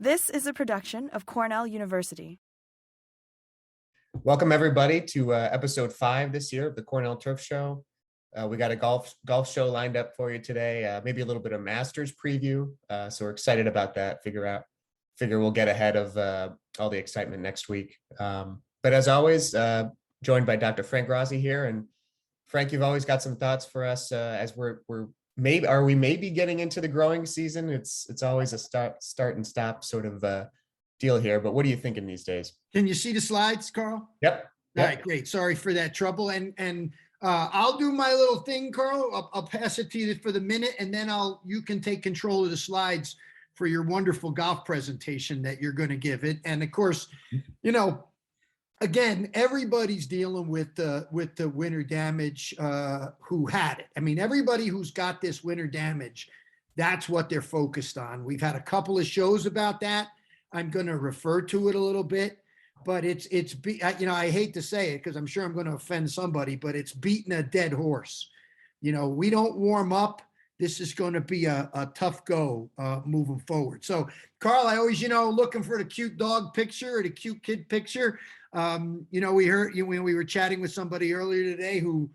This is a production of Cornell University. Welcome everybody to episode 5 this year of the Cornell Turf Show. We got a golf show lined up for you today. Maybe a little bit of Masters preview. So we're excited about that. Figure we'll get ahead of all the excitement next week. But as always, joined by Dr. Frank Rossi here. And Frank, you've always got some thoughts for us as we maybe getting into the growing season. It's always a start and stop sort of deal here, but what are you thinking these days? Can you see the slides, Carl? Yep. All right, great. Sorry for that trouble. And I'll do my little thing, Carl. I'll pass it to you for the minute, and then you can take control of the slides for your wonderful golf presentation that you're going to give it. And of course, again, everybody's dealing with the winter damage who had it. I mean, everybody who's got this winter damage, that's what they're focused on. We've had a couple of shows about that. I'm going to refer to it a little bit, but I hate to say it because I'm sure I'm going to offend somebody, but it's beating a dead horse. We don't warm up. This is going to be a tough go moving forward. So, Carl, I always, looking for the cute dog picture or the cute kid picture. We heard when we were chatting with somebody earlier today who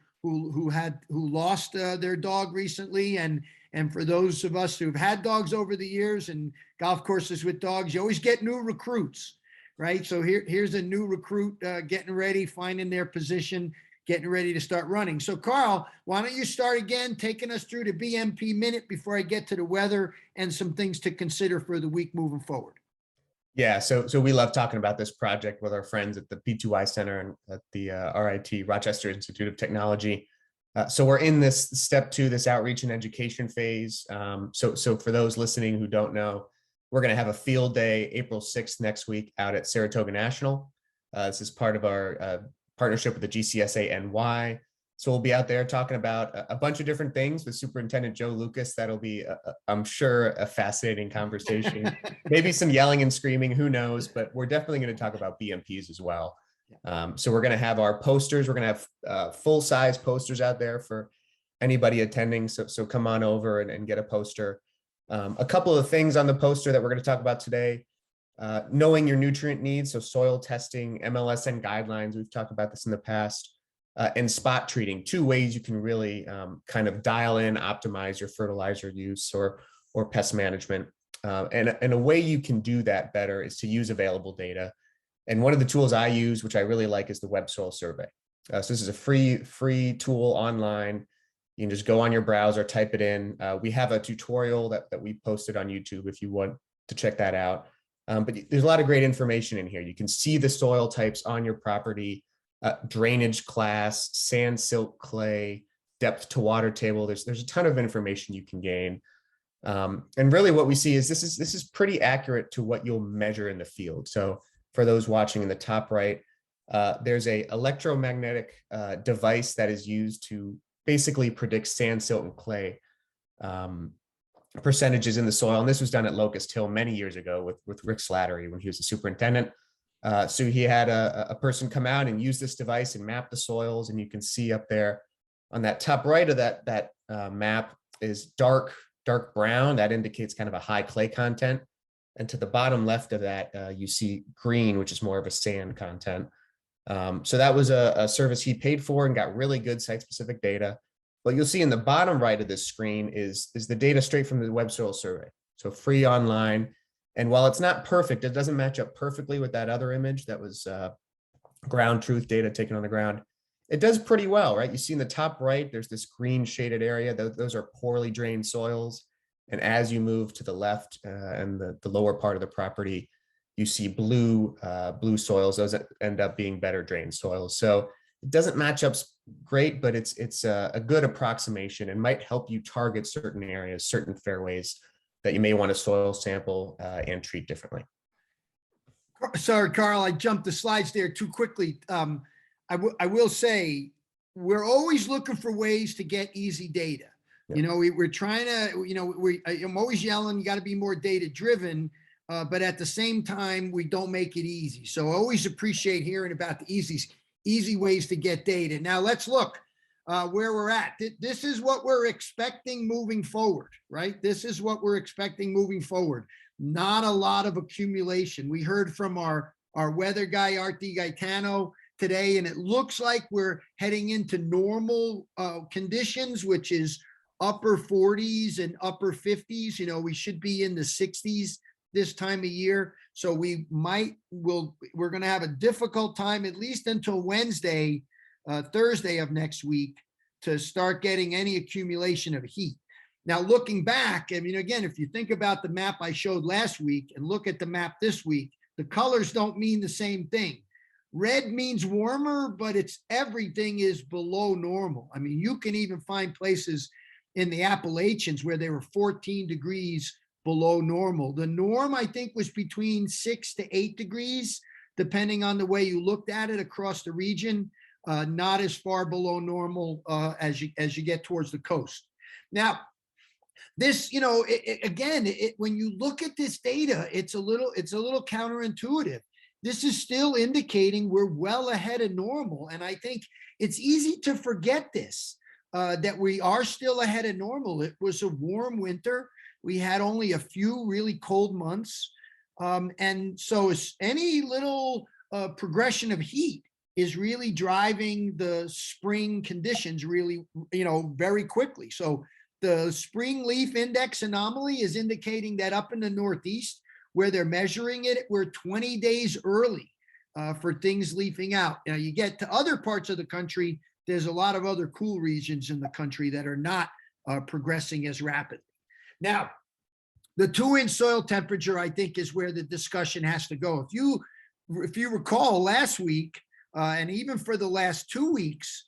lost their dog recently, and for those of us who've had dogs over the years and golf courses with dogs, you always get new recruits, right? So here's a new recruit getting ready, finding their position, getting ready to start running. So Carl, why don't you start again, taking us through the BMP Minute before I get to the weather and some things to consider for the week moving forward. Yeah, so we love talking about this project with our friends at the P2Y Center and at the RIT, Rochester Institute of Technology. So we're in this step 2, this outreach and education phase. So for those listening who don't know, we're going to have a field day April 6th next week out at Saratoga National. This is part of our partnership with the GCSA NY. So we'll be out there talking about a bunch of different things with Superintendent Joe Lucas. That'll be, I'm sure, a fascinating conversation. Maybe some yelling and screaming, who knows, but we're definitely going to talk about BMPs as well. So we're going to have our posters. We're going to have full-size posters out there for anybody attending. So come on over and get a poster. A couple of things on the poster that we're going to talk about today. Knowing your nutrient needs, so soil testing, MLSN guidelines. We've talked about this in the past. And spot treating, 2 ways you can really kind of dial in, optimize your fertilizer use or pest management. And a way you can do that better is to use available data. And one of the tools I use, which I really like, is the Web Soil Survey. So this is a free tool online. You can just go on your browser, type it in. We have a tutorial that we posted on YouTube if you want to check that out. But there's a lot of great information in here. You can see the soil types on your property. Drainage class, sand, silt, clay, depth to water table. There's a ton of information you can gain. And really what we see is this is pretty accurate to what you'll measure in the field. So for those watching in the top right, there's a electromagnetic device that is used to basically predict sand, silt, and clay percentages in the soil. And this was done at Locust Hill many years ago with Rick Slattery when he was the superintendent. So he had a person come out and use this device and map the soils, and you can see up there on that top right of that map is dark brown. That indicates kind of a high clay content. And to the bottom left of that, you see green, which is more of a sand content. So that was a service he paid for and got really good site-specific data. What you'll see in the bottom right of this screen is the data straight from the Web Soil Survey. So free online. And while it's not perfect, it doesn't match up perfectly with that other image that was ground truth data taken on the ground. It does pretty well, right? You see in the top right, there's this green shaded area. Those are poorly drained soils. And as you move to the left and the lower part of the property, you see blue soils. Those end up being better drained soils. So it doesn't match up great, but it's a good approximation and might help you target certain areas, certain fairways that you may want to soil sample and treat differently. Sorry, Carl, I jumped the slides there too quickly. I will say we're always looking for ways to get easy data. Yep. We're trying to, I'm always yelling, you got to be more data driven, but at the same time, we don't make it easy. So I always appreciate hearing about the easy ways to get data. Now let's look. where we're at. This is what we're expecting moving forward, right? This is what we're expecting moving forward. Not a lot of accumulation. We heard from our weather guy, Art DiGaetano, today, and it looks like we're heading into normal conditions, which is upper 40s and upper 50s. You know, we should be in the 60s this time of year. So we're going to have a difficult time, at least until Wednesday, Thursday of next week, to start getting any accumulation of heat. Now, looking back, I mean, again, if you think about the map I showed last week and look at the map this week, the colors don't mean the same thing. Red means warmer, but everything is below normal. I mean, you can even find places in the Appalachians where they were 14 degrees below normal. The norm, I think, was between 6 to 8 degrees, depending on the way you looked at it across the region. Not as far below normal as you get towards the coast. Now, this, you know, when you look at this data, it's a little counterintuitive. This is still indicating we're well ahead of normal, and I think it's easy to forget this, that we are still ahead of normal. It was a warm winter. We had only a few really cold months, and so any little progression of heat is really driving the spring conditions really, you know, very quickly. So the spring leaf index anomaly is indicating that up in the Northeast, where they're measuring it, we're 20 days early for things leafing out. Now, you get to other parts of the country, there's a lot of other cool regions in the country that are not progressing as rapidly. Now, the 2-inch soil temperature, I think, is where the discussion has to go. If you recall last week, and even for the last 2 weeks,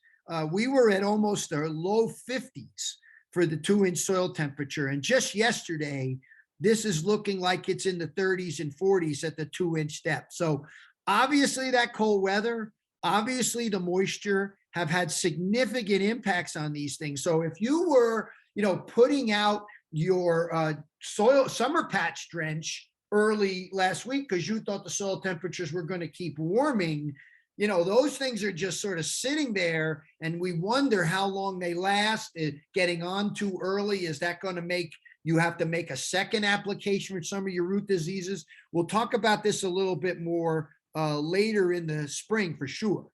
we were at almost a low 50s for the 2-inch soil temperature. And just yesterday, this is looking like it's in the 30s and 40s at the 2-inch depth. So obviously that cold weather, obviously the moisture have had significant impacts on these things. So if you were, you know, putting out your soil summer patch drench early last week because you thought the soil temperatures were going to keep warming, you know, those things are just sort of sitting there, and we wonder how long they last. Getting on too early, is that going to make you have to make a second application for some of your root diseases? We'll talk about this a little bit more later in the spring for sure.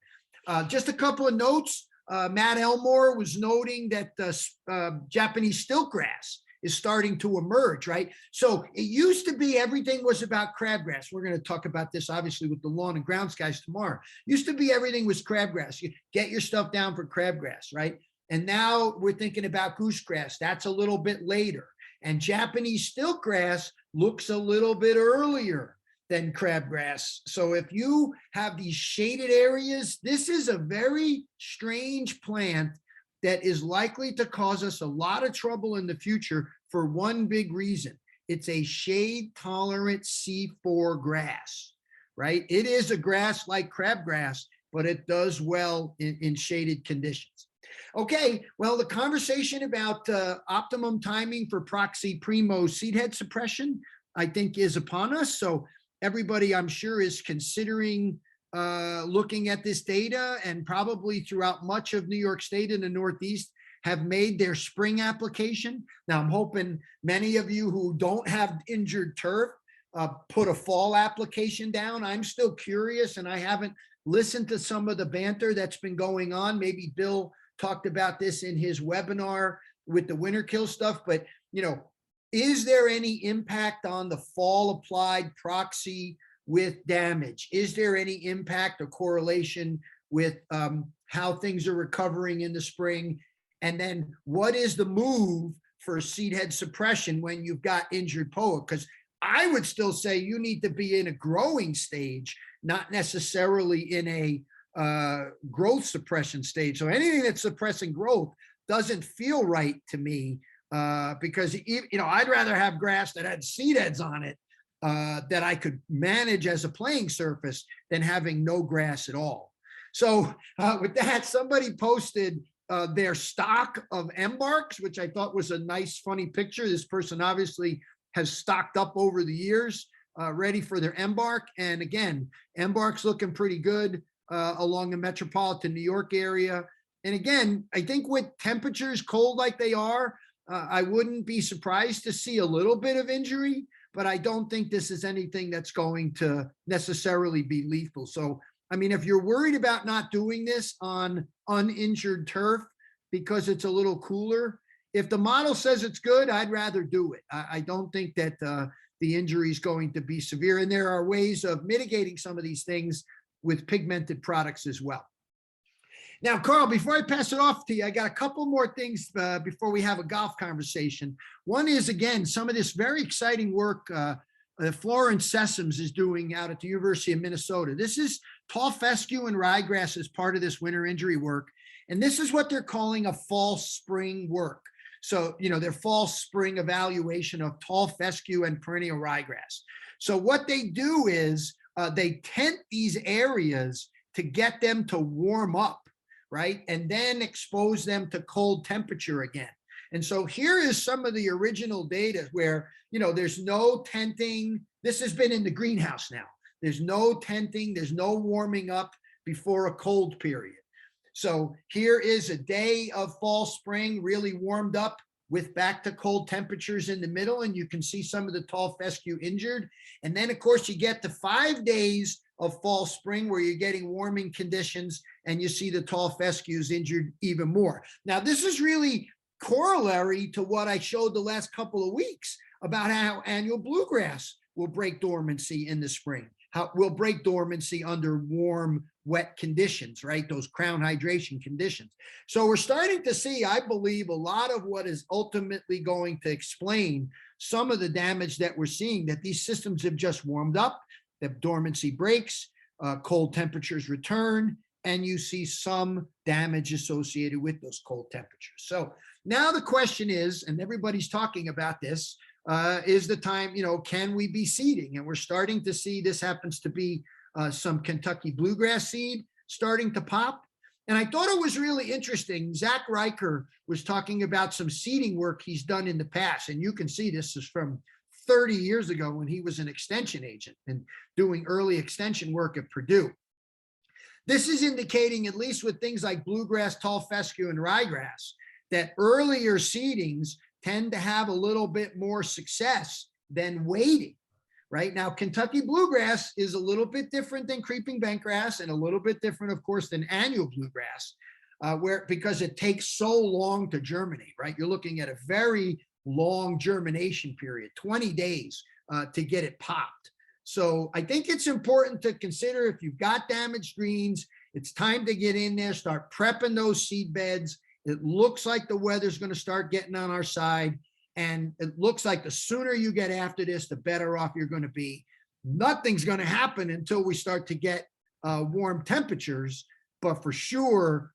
Just a couple of notes. Matt Elmore was noting that Japanese stiltgrass is starting to emerge, right? So it used to be everything was about crabgrass. We're going to talk about this obviously with the lawn and grounds guys tomorrow. Used to be everything was crabgrass. You get your stuff down for crabgrass, right? And now we're thinking about goosegrass. That's a little bit later. And Japanese stiltgrass looks a little bit earlier than crabgrass. So if you have these shaded areas, this is a very strange plant that is likely to cause us a lot of trouble in the future for one big reason. It's a shade-tolerant C4 grass, right? It is a grass like crabgrass, but it does well in shaded conditions. Okay, well, the conversation about optimum timing for proxy primo seed head suppression, I think, is upon us. So everybody, I'm sure, is considering looking at this data, and probably throughout much of New York State and the Northeast have made their spring application. Now, I'm hoping many of you who don't have injured turf put a fall application down. I'm still curious, and I haven't listened to some of the banter that's been going on. Maybe Bill talked about this in his webinar with the winter kill stuff, but, you know, is there any impact on the fall applied proxy with damage? Is there any impact or correlation with how things are recovering in the spring? And then what is the move for seed head suppression when you've got injured POA? Because I would still say you need to be in a growing stage, not necessarily in a growth suppression stage. So anything that's suppressing growth doesn't feel right to me, because, you know, I'd rather have grass that had seed heads on it that I could manage as a playing surface than having no grass at all. So with that, somebody posted their stock of embarks, which I thought was a nice, funny picture. This person obviously has stocked up over the years, ready for their embark. And again, embark's looking pretty good along the metropolitan New York area. And again, I think with temperatures cold like they are, I wouldn't be surprised to see a little bit of injury, but I don't think this is anything that's going to necessarily be lethal. So, I mean, if you're worried about not doing this on uninjured turf because it's a little cooler, if the model says it's good, I'd rather do it. I don't think that the injury is going to be severe. And there are ways of mitigating some of these things with pigmented products as well. Now, Carl, before I pass it off to you, I got a couple more things before we have a golf conversation. One is, again, some of this very exciting work Florence Sessoms is doing out at the University of Minnesota. This is tall fescue and ryegrass as part of this winter injury work. And this is what they're calling a fall spring work. So, you know, their fall spring evaluation of tall fescue and perennial ryegrass. So what they do is they tent these areas to get them to warm up, right? And then expose them to cold temperature again. And so here is some of the original data where, you know, there's no tenting. This has been in the greenhouse now. There's no tenting, there's no warming up before a cold period. So here is a day of fall spring really warmed up with back to cold temperatures in the middle, and you can see some of the tall fescue injured. And then of course you get to 5 days of fall spring where you're getting warming conditions and you see the tall fescues injured even more. Now this is really corollary to what I showed the last couple of weeks about how annual bluegrass will break dormancy in the spring, how will break dormancy under warm, wet conditions, right? Those crown hydration conditions. So we're starting to see, I believe, a lot of what is ultimately going to explain some of the damage that we're seeing, that these systems have just warmed up, that dormancy breaks, cold temperatures return, and you see some damage associated with those cold temperatures. So now the question is, and everybody's talking about this, is the time, you know, can we be seeding? And we're starting to see, this happens to be some Kentucky bluegrass seed starting to pop. And I thought it was really interesting. Zach Riker was talking about some seeding work he's done in the past. And you can see this is from 30 years ago when he was an extension agent and doing early extension work at Purdue. This is indicating, at least with things like bluegrass, tall fescue, and ryegrass, that earlier seedings tend to have a little bit more success than waiting. Right now, Kentucky bluegrass is a little bit different than creeping bentgrass and a little bit different, of course, than annual bluegrass, because it takes so long to germinate, right? You're looking at a very long germination period, 20 days to get it popped. So I think it's important to consider, if you've got damaged greens, it's time to get in there, start prepping those seed beds. It looks like the weather's going to start getting on our side. And it looks like the sooner you get after this, the better off you're going to be. Nothing's going to happen until we start to get warm temperatures, but for sure,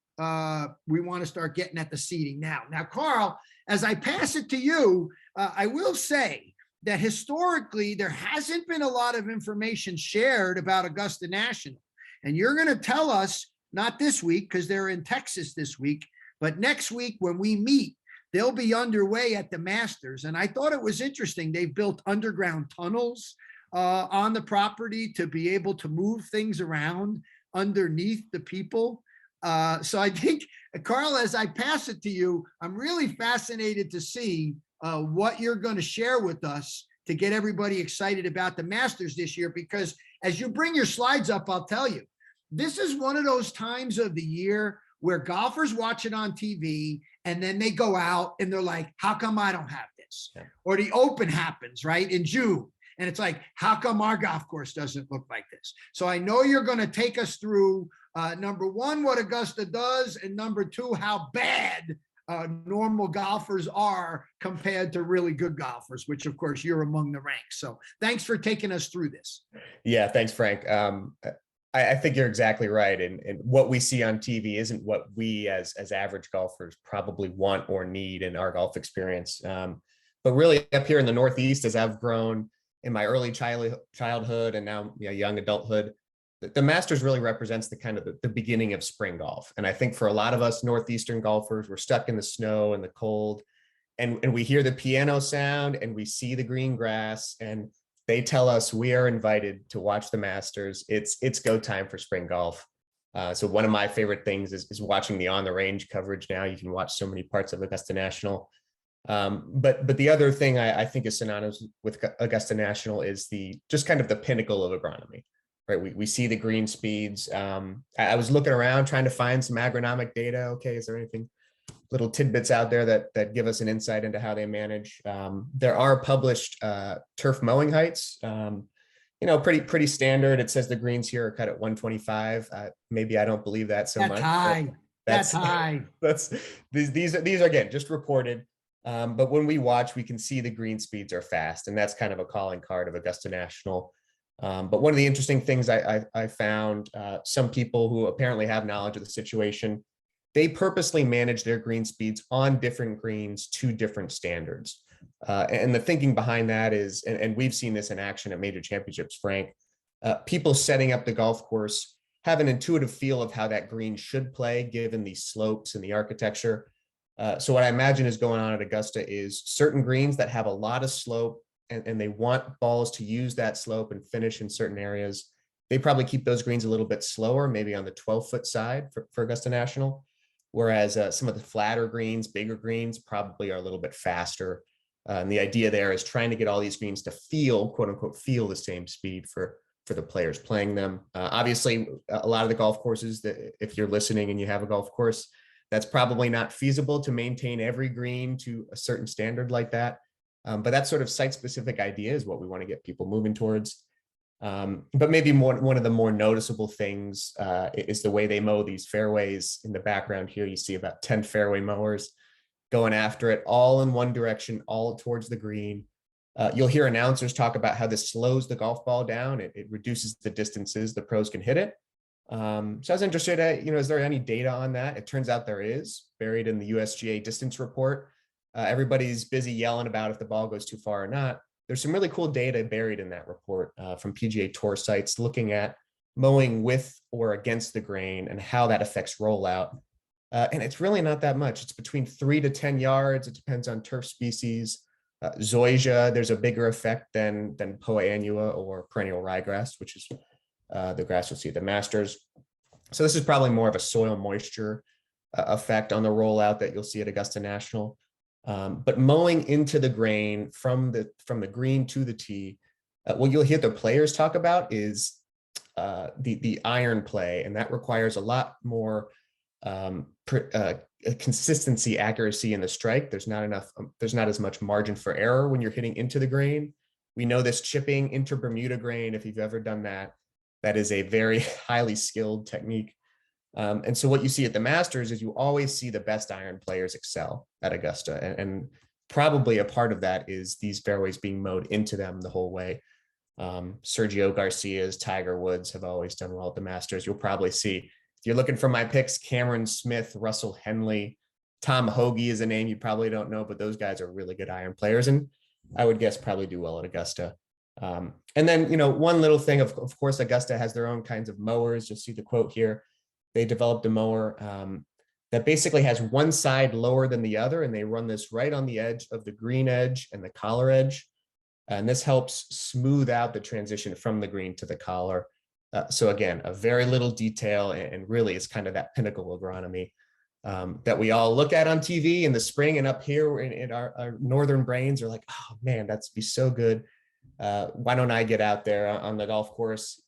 we want to start getting at the seeding now. Now, Carl, as I pass it to you, I will say that historically, there hasn't been a lot of information shared about Augusta National. And you're going to tell us, not this week, because they're in Texas this week, but next week when we meet, they'll be underway at the Masters. And I thought it was interesting. They've built underground tunnels on the property to be able to move things around underneath the people. So I think, Carl, as I pass it to you, I'm really fascinated to see what you're going to share with us to get everybody excited about the Masters this year, because as you bring your slides up, I'll tell you, this is one of those times of the year where golfers watch it on TV and then they go out and they're like, how come I don't have this? Yeah. Or the Open happens, right, in June. And it's like, how come our golf course doesn't look like this? So I know you're going to take us through, number one, what Augusta does, and number two, how bad normal golfers are compared to really good golfers, which of course you're among the ranks. So thanks for taking us through this. Yeah, thanks, Frank. I think you're exactly right. And what we see on TV isn't what we as average golfers probably want or need in our golf experience. But really up here in the Northeast, as I've grown in my early childhood and now young adulthood, the Masters really represents the kind of the beginning of spring golf. And I think for a lot of us Northeastern golfers, we're stuck in the snow and the cold, and we hear the piano sound and we see the green grass, and they tell us we are invited to watch the Masters. It's go time for spring golf. So one of my favorite things is watching the on the range coverage. Now you can watch so many parts of Augusta National. But the other thing I think is synonymous with Augusta National is just kind of the pinnacle of agronomy, right? We see the green speeds. I was looking around trying to find some agronomic data. Okay, is there anything, little tidbits out there that give us an insight into how they manage? There are published turf mowing heights. Pretty standard. It says the greens here are cut at 125. Maybe I don't believe that so That's much. high. That's high. These are again just reported. But when we watch, we can see the green speeds are fast, and that's kind of a calling card of Augusta National. But one of the interesting things I found, some people who apparently have knowledge of the situation, they purposely manage their green speeds on different greens to different standards. And the thinking behind that is, and we've seen this in action at major championships, Frank, people setting up the golf course have an intuitive feel of how that green should play given the slopes and the architecture. So what I imagine is going on at Augusta is certain greens that have a lot of slope and they want balls to use that slope and finish in certain areas. They probably keep those greens a little bit slower, maybe on the 12-foot side for Augusta National. Whereas some of the flatter greens, bigger greens probably are a little bit faster. And the idea there is trying to get all these greens to feel, quote unquote, feel the same speed for the players playing them. Obviously, a lot of the golf courses that if you're listening and you have a golf course, that's probably not feasible to maintain every green to a certain standard like that. But that sort of site-specific idea is what we want to get people moving towards. But maybe one of the more noticeable things is the way they mow these fairways. In the background here, you see about 10 fairway mowers going after it, all in one direction, all towards the green. You'll hear announcers talk about how this slows the golf ball down. It reduces the distances the pros can hit it. So I was interested at, is there any data on that? It turns out there is, buried in the USGA distance report. Everybody's busy yelling about if the ball goes too far or not. There's some really cool data buried in that report from PGA Tour sites looking at mowing with or against the grain and how that affects rollout. And it's really not that much. It's between 3 to 10 yards. It depends on turf species. Zoysia, there's a bigger effect than Poa annua or perennial ryegrass, which is the grass you'll see at the Masters. So this is probably more of a soil moisture effect on the rollout that you'll see at Augusta National. But mowing into the grain from the green to the tee, what you'll hear the players talk about is the iron play, and that requires a lot more consistency, accuracy in the strike. There's not as much margin for error when you're hitting into the grain. We know this chipping into Bermuda grain, if you've ever done that, that is a very highly skilled technique. And so what you see at the Masters is you always see the best iron players excel at Augusta. And probably a part of that is these fairways being mowed into them the whole way. Sergio Garcia's, Tiger Woods have always done well at the Masters. You'll probably see, if you're looking for my picks, Cameron Smith, Russell Henley, Tom Hoge is a name you probably don't know, but those guys are really good iron players. And I would guess probably do well at Augusta. And then, one little thing, of course, Augusta has their own kinds of mowers. You'll see the quote here. They developed a mower that basically has one side lower than the other, and they run this right on the edge of the green edge and the collar edge. And this helps smooth out the transition from the green to the collar. So again, a very little detail, and really it's kind of that pinnacle agronomy that we all look at on TV in the spring, and up here in our northern brains are like, oh man, that'd be so good. Why don't I get out there on the golf course?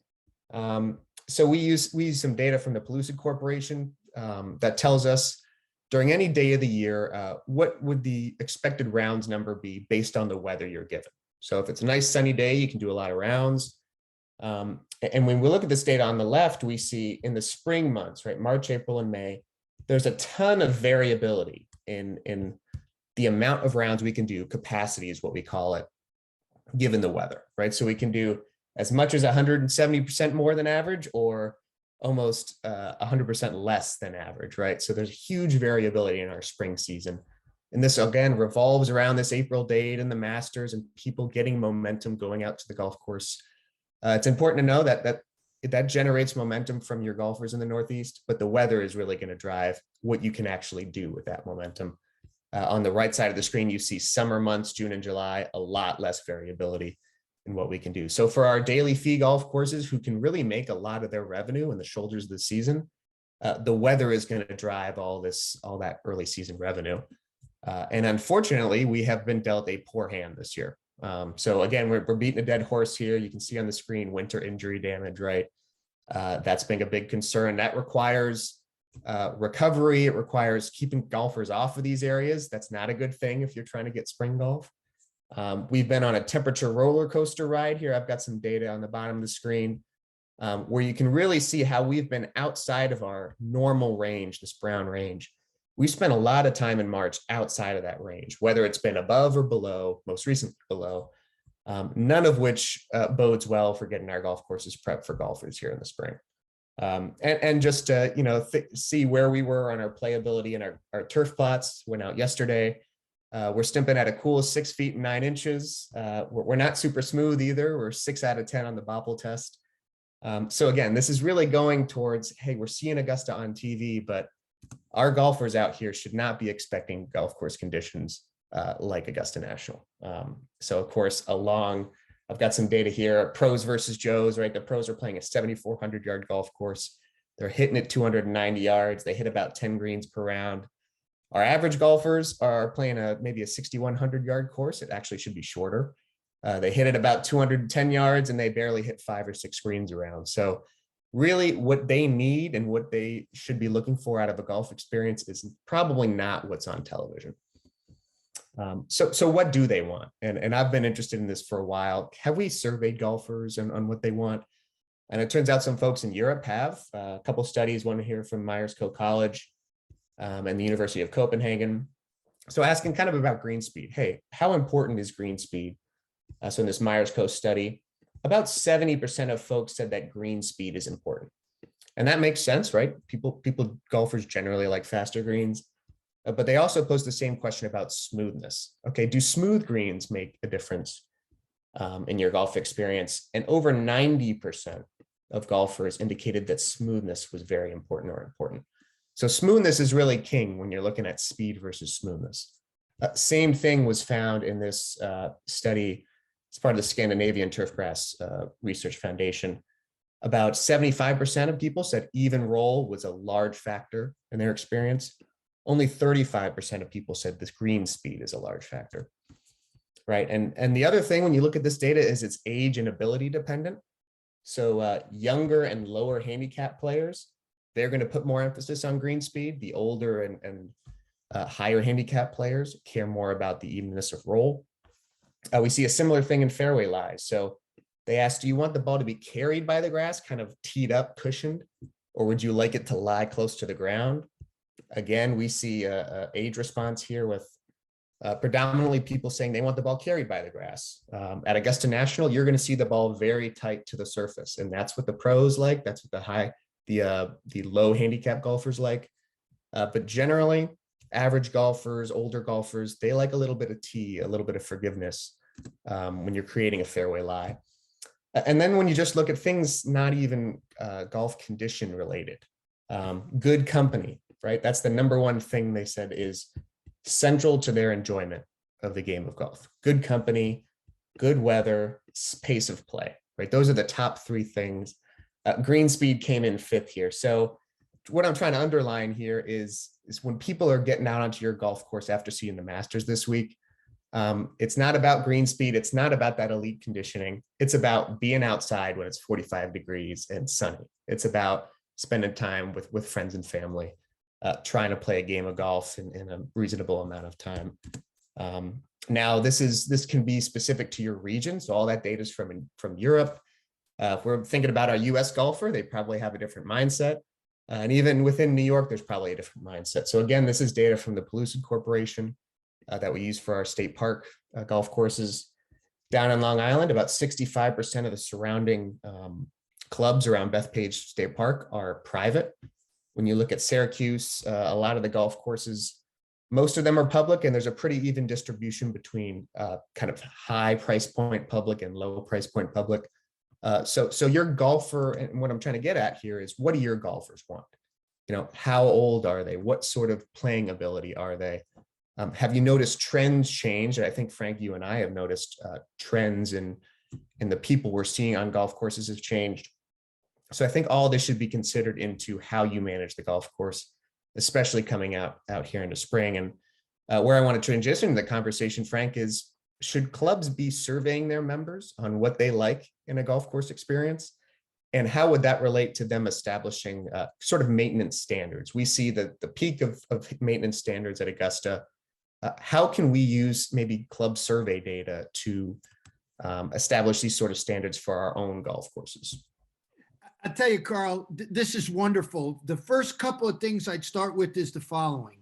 So we use some data from the Pellucid Corporation that tells us during any day of the year, what would the expected rounds number be based on the weather you're given. So if it's a nice sunny day, you can do a lot of rounds. And when we look at this data on the left, we see in the spring months, right, March, April, and May, there's a ton of variability in the amount of rounds we can do. Capacity is what we call it, given the weather, right? So we can do as much as 170% more than average, or almost 100% less than average, right? So there's huge variability in our spring season. And this, again, revolves around this April date and the Masters and people getting momentum going out to the golf course. It's important to know that generates momentum from your golfers in the Northeast, but the weather is really going to drive what you can actually do with that momentum. On the right side of the screen, you see summer months, June and July, a lot less variability in what we can do. So for our daily fee golf courses who can really make a lot of their revenue in the shoulders of the season, the weather is going to drive all that early season revenue. And unfortunately, we have been dealt a poor hand this year. So again, we're beating a dead horse here. You can see on the screen winter injury damage, right? That's been a big concern. That requires recovery. It requires keeping golfers off of these areas. That's not a good thing if you're trying to get spring golf. We've been on a temperature roller coaster ride here. I've got some data on the bottom of the screen where you can really see how we've been outside of our normal range, this brown range. We spent a lot of time in March outside of that range, whether it's been above or below, most recently below, none of which bodes well for getting our golf courses prepped for golfers here in the spring. And just to see where we were on our playability and our turf plots. Went out yesterday. We're stimping at a cool 6 feet and 9 inches. We're not super smooth either. We're 6 out of 10 on the Bopple test. So again, this is really going towards, hey, we're seeing Augusta on TV, but our golfers out here should not be expecting golf course conditions like Augusta National. So of course, I've got some data here, pros versus Joes, right? The pros are playing a 7,400 yard golf course. They're hitting it 290 yards. They hit about 10 greens per round. Our average golfers are playing maybe a 6,100 yard course. It actually should be shorter. They hit it about 210 yards and they barely hit 5 or 6 greens around. So really what they need and what they should be looking for out of a golf experience is probably not what's on television. So what do they want? And I've been interested in this for a while. Have we surveyed golfers on what they want? And it turns out some folks in Europe have a couple studies, one here from Myers-Co College and the University of Copenhagen. So asking kind of about green speed. Hey, how important is green speed? So in this Myers-Co study, about 70% of folks said that green speed is important. And that makes sense, right? Golfers generally like faster greens, but they also posed the same question about smoothness. Okay, do smooth greens make a difference in your golf experience? And over 90% of golfers indicated that smoothness was very important or important. So smoothness is really king when you're looking at speed versus smoothness. Same thing was found in this study. It's part of the Scandinavian Turfgrass Research Foundation. About 75% of people said even roll was a large factor in their experience. Only 35% of people said this green speed is a large factor, right? And the other thing when you look at this data is it's age and ability dependent. So younger and lower handicap players, they're going to put more emphasis on green speed. The older and higher handicap players care more about the evenness of roll. We see a similar thing in fairway lies. So they asked, do you want the ball to be carried by the grass, kind of teed up, cushioned, or would you like it to lie close to the ground? Again, we see a age response here with predominantly people saying they want the ball carried by the grass. At Augusta National, you're going to see the ball very tight to the surface, and that's what the pros like. That's what the low handicap golfers like. But generally, average golfers, older golfers, they like a little bit of tee, a little bit of forgiveness when you're creating a fairway lie. And then when you just look at things not even golf condition related, good company, right? That's the number one thing they said is central to their enjoyment of the game of golf. Good company, good weather, pace of play, right? Those are the top 3 things. Green speed came in 5th here. So what I'm trying to underline here is when people are getting out onto your golf course after seeing the Masters this week, it's not about green speed. It's not about that elite conditioning. It's about being outside when it's 45 degrees and sunny. It's about spending time with friends and family, trying to play a game of golf in a reasonable amount of time. Now, this can be specific to your region. So all that data is from Europe. If we're thinking about our US golfer, they probably have a different mindset. And even within New York, there's probably a different mindset. So again, this is data from the Pellucid Corporation that we use for our state park golf courses. Down in Long Island, about 65% of the surrounding clubs around Bethpage State Park are private. When you look at Syracuse, a lot of the golf courses, most of them are public, and there's a pretty even distribution between kind of high price point public and low price point public. So your golfer, and what I'm trying to get at here is, what do your golfers want? How old are they? What sort of playing ability are they? Have you noticed trends change? I think, Frank, you and I have noticed trends in the people we're seeing on golf courses have changed. So I think all this should be considered into how you manage the golf course, especially coming out here into spring. And where I want to transition the conversation, Frank, is should clubs be surveying their members on what they like in a golf course experience? And how would that relate to them establishing sort of maintenance standards? We see the peak of maintenance standards at Augusta. How can we use maybe club survey data to establish these sort of standards for our own golf courses? I'll tell you, Carl, this is wonderful. The first couple of things I'd start with is the following.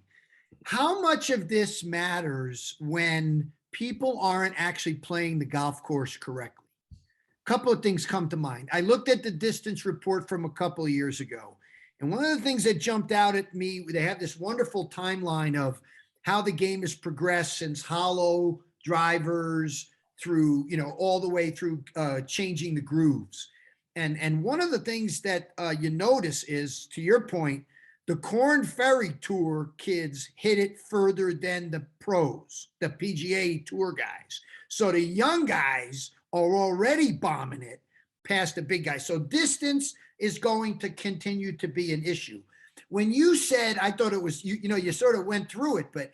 How much of this matters when people aren't actually playing the golf course correctly? A couple of things come to mind. I looked at the distance report from a couple of years ago, and one of the things that jumped out at me, they have this wonderful timeline of how the game has progressed since hollow drivers through, all the way through changing the grooves. And one of the things that you notice is, to your point, the Corn Ferry Tour kids hit it further than the pros, the PGA Tour guys. So the young guys are already bombing it past the big guys. So distance is going to continue to be an issue. When you said, I thought it was, you sort of went through it, but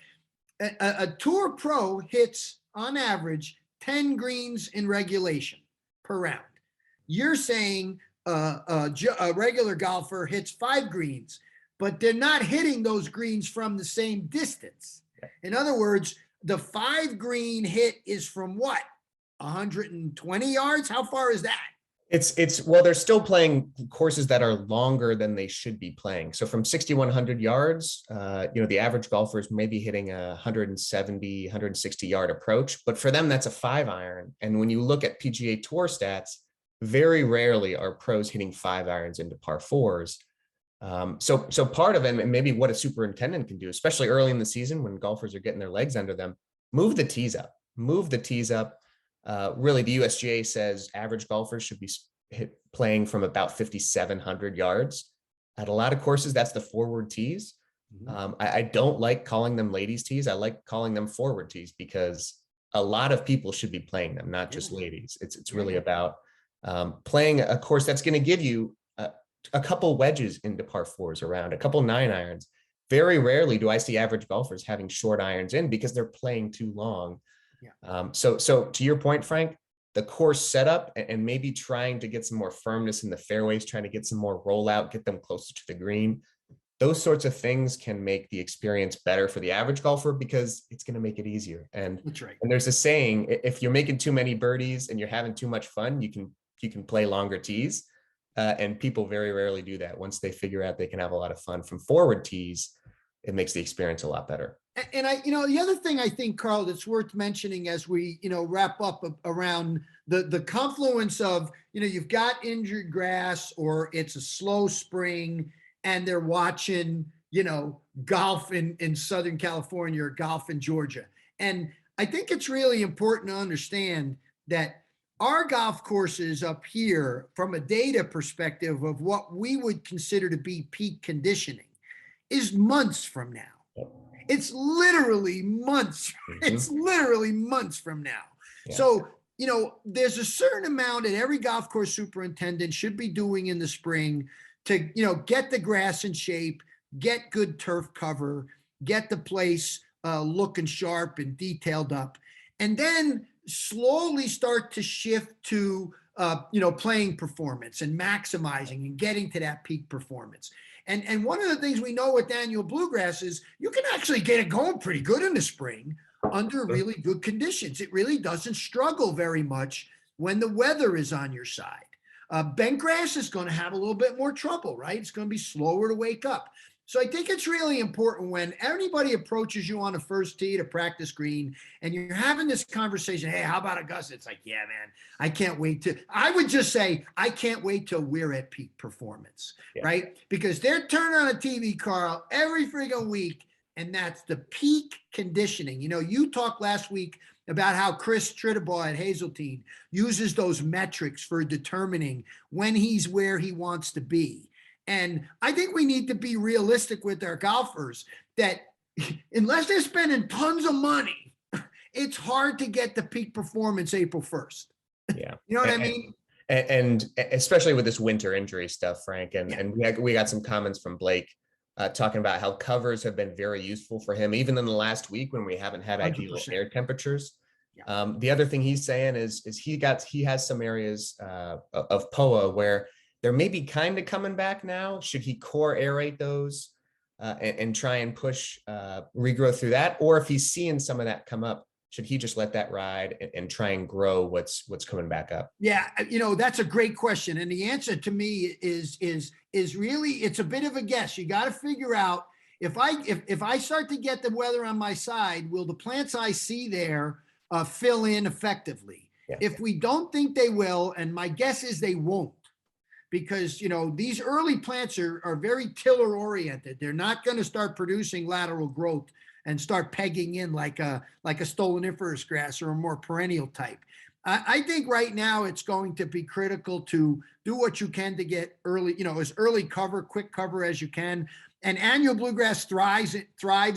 a Tour Pro hits on average 10 greens in regulation per round. You're saying a regular golfer hits 5 greens, but they're not hitting those greens from the same distance. In other words, the 5 green hit is from what? 120 yards? How far is that? Well, they're still playing courses that are longer than they should be playing. So from 6,100 yards, the average golfer is maybe hitting a 170, 160 yard approach, but for them, that's a 5-iron. And when you look at PGA Tour stats, very rarely are pros hitting 5-irons into par 4s. So part of it, and maybe what a superintendent can do, especially early in the season when golfers are getting their legs under them, move the tees up. Really, the USGA says average golfers should be playing from about 5,700 yards. At a lot of courses, that's the forward tees. I don't like calling them ladies tees. I like calling them forward tees because a lot of people should be playing them, not just ladies. It's really about playing a course that's going to give you a couple wedges into par 4s around, a couple 9-irons. Very rarely do I see average golfers having short irons in because they're playing too long. So to your point, Frank, the course setup and maybe trying to get some more firmness in the fairways, trying to get some more rollout, get them closer to the green. Those sorts of things can make the experience better for the average golfer because it's going to make it easier. And, That's right. And there's a saying, if you're making too many birdies and you're having too much fun, you can play longer tees. And people very rarely do that. Once they figure out they can have a lot of fun from forward tees, it makes the experience a lot better. And the other thing I think, Carl, that's worth mentioning as we, wrap up around the confluence of, you've got injured grass or it's a slow spring and they're watching, golf in Southern California or golf in Georgia. And I think it's really important to understand that our golf courses up here, from a data perspective of what we would consider to be peak conditioning, is months from now. It's literally months. It's literally months from now. Yeah. So, there's a certain amount that every golf course superintendent should be doing in the spring to, get the grass in shape, get good turf cover, get the place looking sharp and detailed up, and then slowly start to shift to, playing performance and maximizing and getting to that peak performance. And one of the things we know with annual Bluegrass is you can actually get it going pretty good in the spring under really good conditions. It really doesn't struggle very much when the weather is on your side. Bent grass is going to have a little bit more trouble, right? It's going to be slower to wake up. So I think it's really important when anybody approaches you on a first tee to practice green and you're having this conversation, hey, how about Augusta? It's like, yeah, man, I can't wait I would just say, I can't wait till we're at peak performance, right? Because they're turning on a TV, Carl, every friggin' week, and that's the peak conditioning. You talked last week about how Chris Trittabaugh at Hazeltine uses those metrics for determining when he's where he wants to be. And I think we need to be realistic with our golfers that unless they're spending tons of money, it's hard to get the peak performance April 1st. Yeah. You know what I mean? And especially with this winter injury stuff, Frank, Yeah. and we got some comments from Blake talking about how covers have been very useful for him, even in the last week when we haven't had ideal 100%. air temperatures. Yeah. The other thing he's saying is he has some areas of POA where they're maybe kind of coming back now. Should he core aerate those and try and push regrowth through that, or if he's seeing some of that come up, should he just let that ride and try and grow what's coming back up? Yeah, that's a great question, and the answer to me is really, it's a bit of a guess. You got to figure out if I start to get the weather on my side, will the plants I see there fill in effectively? Yeah. If we don't think they will, and my guess is they won't, because these early plants are very tiller oriented. They're not going to start producing lateral growth and start pegging in like a stoloniferous grass or a more perennial type. I think right now it's going to be critical to do what you can to get early, as early cover, quick cover as you can. And annual bluegrass thrives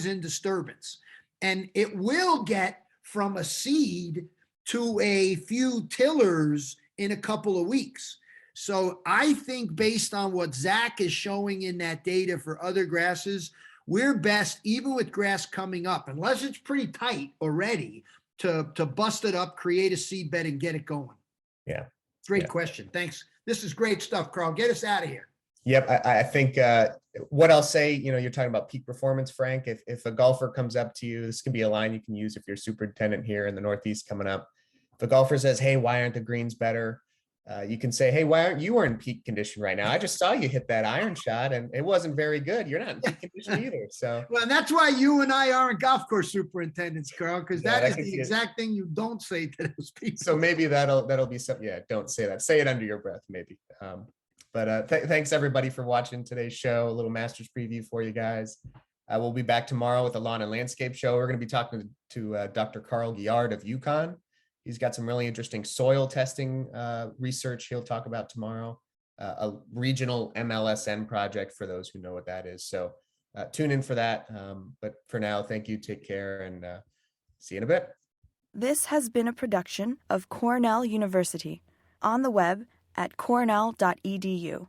in disturbance, and it will get from a seed to a few tillers in a couple of weeks. So I think based on what Zach is showing in that data for other grasses, we're best, even with grass coming up, unless it's pretty tight already, to bust it up, create a seed bed, and get it going. Yeah. Great question. Thanks. This is great stuff, Carl. Get us out of here. Yep. I think what I'll say, you're talking about peak performance, Frank. If a golfer comes up to you, this can be a line you can use if you're superintendent here in the Northeast coming up. If a golfer says, hey, why aren't the greens better? You can say, hey, why aren't you in peak condition right now? I just saw you hit that iron shot and it wasn't very good. You're not in peak condition either. So, well, and that's why you and I aren't golf course superintendents, Carl, because that is the exact thing you don't say to those people. So maybe that'll be something. Yeah, don't say that. Say it under your breath, maybe. But thanks everybody for watching today's show. A little Masters preview for you guys. We'll be back tomorrow with the Lawn and Landscape Show. We're going to be talking to Dr. Carl Guillard of UConn. He's got some really interesting soil testing research he'll talk about tomorrow, a regional MLSN project for those who know what that is. So tune in for that. But for now, thank you, take care, and see you in a bit. This has been a production of Cornell University, on the web at cornell.edu.